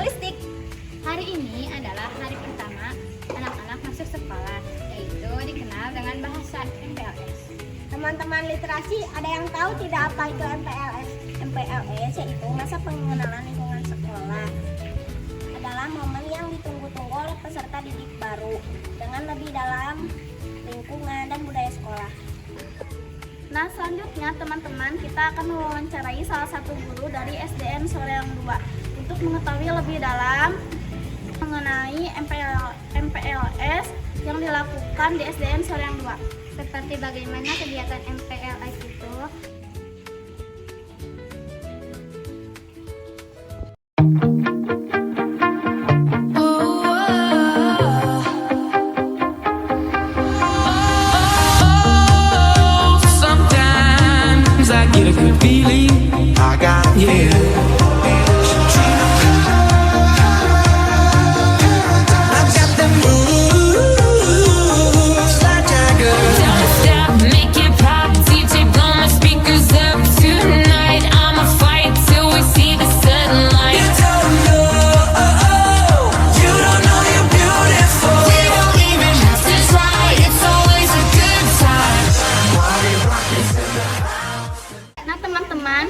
Ristik. Hari ini adalah hari pertama anak-anak masuk sekolah, yaitu dikenal dengan bahasa MPLS. Teman-teman literasi, ada yang tahu tidak apa itu MPLS? MPLS yaitu masa pengenalan lingkungan sekolah. Adalah momen yang ditunggu-tunggu oleh peserta didik baru dengan lebih dalam lingkungan dan budaya sekolah. Nah, selanjutnya teman-teman, kita akan mewawancarai salah satu guru dari SDN Soreang 2 untuk mengetahui lebih dalam mengenai MPLS yang dilakukan di SDN Soreang 2. Seperti bagaimana kegiatan MPLS itu. Sometimes I get a good feeling. I got yeah.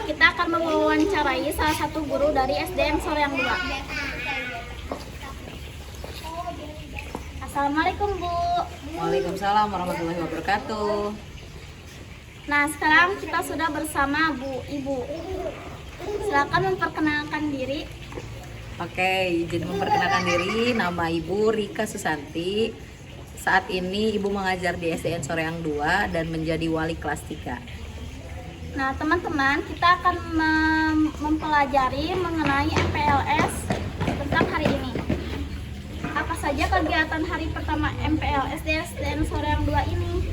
Kita akan mewawancarai salah satu guru dari SDN Soreang 2. Assalamualaikum, Bu. Waalaikumsalam warahmatullahi wabarakatuh. Nah, sekarang kita sudah bersama Ibu. Silakan memperkenalkan diri. Oke, izin memperkenalkan diri. Nama Ibu Rika Susanti. Saat ini Ibu mengajar di SDN Soreang 2 dan menjadi wali kelas 3. Nah, teman-teman, kita akan mempelajari mengenai MPLS tentang hari ini. Apa saja kegiatan hari pertama MPLS di SDN Soreang 2 ini?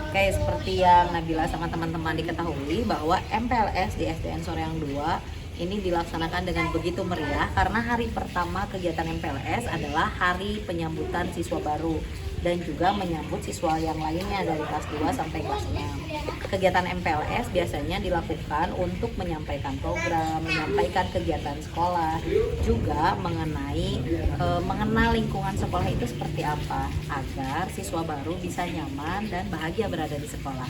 Oke, seperti yang Nabila sama teman-teman diketahui bahwa MPLS di SDN Soreang 2 ini dilaksanakan dengan begitu meriah karena hari pertama kegiatan MPLS adalah hari penyambutan siswa baru dan juga menyambut siswa yang lainnya dari kelas 2 sampai kelas 6. Kegiatan MPLS biasanya dilakukan untuk menyampaikan program, menyampaikan kegiatan sekolah, juga mengenal lingkungan sekolah itu seperti apa agar siswa baru bisa nyaman dan bahagia berada di sekolah.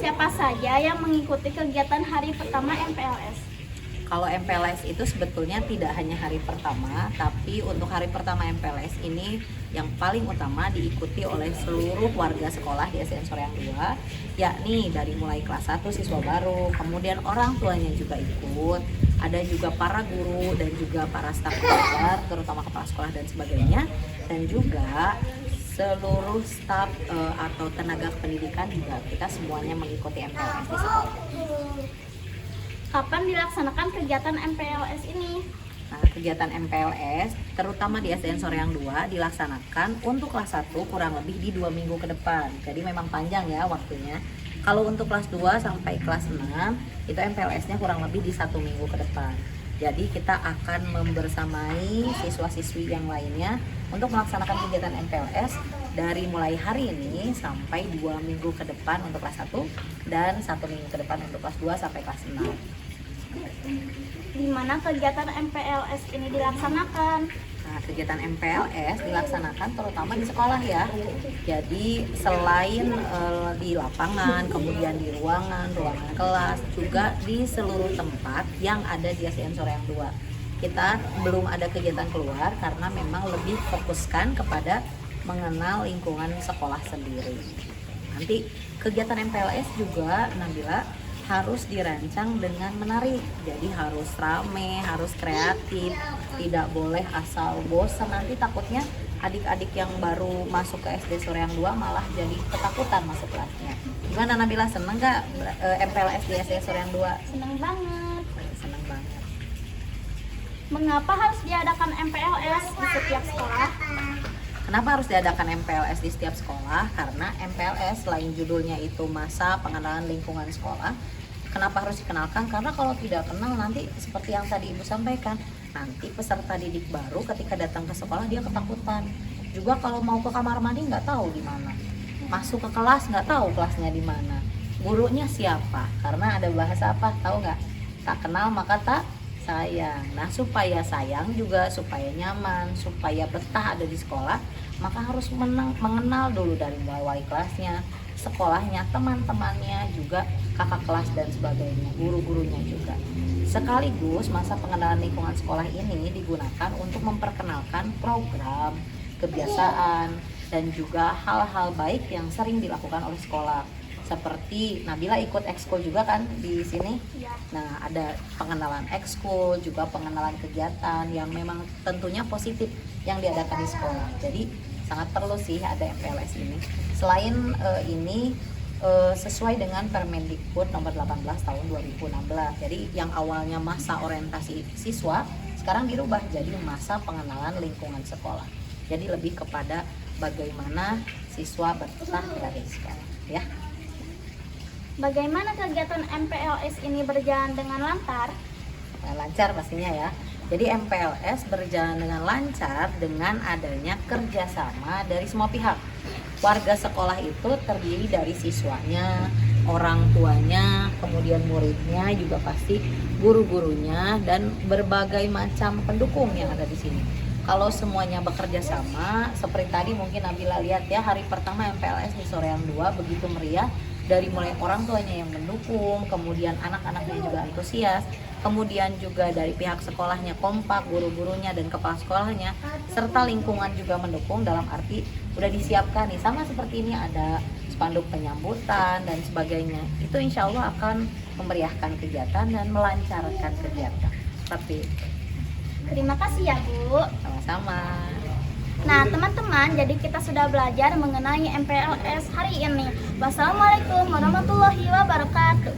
Siapa saja yang mengikuti kegiatan hari pertama MPLS? Kalau MPLS itu sebetulnya tidak hanya hari pertama, tapi untuk hari pertama MPLS ini yang paling utama diikuti oleh seluruh warga sekolah di SDN Soreang 2, yakni dari mulai kelas 1 siswa baru, kemudian orang tuanya juga ikut, ada juga para guru dan juga para staf pengajar, terutama kepala sekolah dan sebagainya, dan juga seluruh staf atau tenaga pendidikan juga kita semuanya mengikuti MPLS di sekolah. Kapan dilaksanakan kegiatan MPLS ini? Nah, kegiatan MPLS terutama di SDN Soreang 2 dilaksanakan untuk kelas 1 kurang lebih di 2 minggu ke depan. Jadi memang panjang ya waktunya. Kalau untuk kelas 2 sampai kelas 6 itu MPLS-nya kurang lebih di 1 minggu ke depan. Jadi kita akan membersamai siswa-siswi yang lainnya untuk melaksanakan kegiatan MPLS dari mulai hari ini sampai 2 minggu ke depan untuk kelas 1 dan 1 minggu ke depan untuk kelas 2 sampai kelas 6. Di mana kegiatan MPLS ini dilaksanakan? Nah, kegiatan MPLS dilaksanakan terutama di sekolah ya. Jadi selain di lapangan, kemudian di ruangan kelas, juga di seluruh tempat yang ada di SDN Soreang 2. Kita belum ada kegiatan keluar karena memang lebih fokuskan kepada mengenal lingkungan sekolah sendiri. Nanti kegiatan MPLS juga Nabila harus dirancang dengan menarik, jadi harus rame, harus kreatif, tidak boleh asal bosan. Nanti takutnya adik-adik yang baru masuk ke SD Soreang 2 malah jadi ketakutan masuk kelasnya. Gimana Nabila, seneng gak MPLS di SD Soreang 2? Senang banget. Seneng banget. Mengapa harus diadakan MPLS di setiap sekolah? Kenapa harus diadakan MPLS di setiap sekolah? Karena MPLS selain judulnya itu masa pengenalan lingkungan sekolah, kenapa harus dikenalkan? Karena kalau tidak kenal nanti seperti yang tadi Ibu sampaikan, nanti peserta didik baru ketika datang ke sekolah dia ketakutan. Juga kalau mau ke kamar mandi nggak tahu di mana, masuk ke kelas nggak tahu kelasnya di mana, gurunya siapa? Karena ada bahasa apa? Tahu nggak? Tak kenal maka tak sayang. Nah, supaya sayang juga supaya nyaman, supaya betah ada di sekolah, maka harus mengenal dulu dari mulai wali kelasnya, sekolahnya, teman-temannya, juga kakak kelas dan sebagainya, guru-gurunya juga. Sekaligus masa pengenalan lingkungan sekolah ini digunakan untuk memperkenalkan program, kebiasaan, dan juga hal-hal baik yang sering dilakukan oleh sekolah. Seperti Nabila ikut ekskul juga kan di sini. Iya. Nah, ada pengenalan ekskul, juga pengenalan kegiatan yang memang tentunya positif yang diadakan di sekolah. Jadi sangat perlu sih ada MPLS ini. Selain ini sesuai dengan Permendikbud nomor 18 tahun 2016. Jadi yang awalnya masa orientasi siswa sekarang dirubah jadi masa pengenalan lingkungan sekolah. Jadi lebih kepada bagaimana siswa betah dari sekolah, ya. Bagaimana kegiatan MPLS ini berjalan dengan lancar? Nah, lancar pastinya ya. Jadi MPLS berjalan dengan lancar dengan adanya kerjasama dari semua pihak. Warga sekolah itu terdiri dari siswanya, orang tuanya, kemudian muridnya, juga pasti guru-gurunya, dan berbagai macam pendukung yang ada di sini. Kalau semuanya bekerja sama, seperti tadi mungkin Nabila lihat ya, hari pertama MPLS di Soreang 2 begitu meriah. Dari mulai orang tuanya yang mendukung, kemudian anak-anaknya juga antusias, kemudian juga dari pihak sekolahnya kompak, guru-gurunya dan kepala sekolahnya, serta lingkungan juga mendukung, dalam arti udah disiapkan nih, sama seperti ini ada spanduk penyambutan dan sebagainya. Itu insya Allah akan memeriahkan kegiatan dan melancarkan kegiatan. Tapi Terima kasih ya Bu. sama-sama. Nah teman-teman, jadi kita sudah belajar mengenai MPLS hari ini. Wassalamualaikum warahmatullahi wabarakatuh.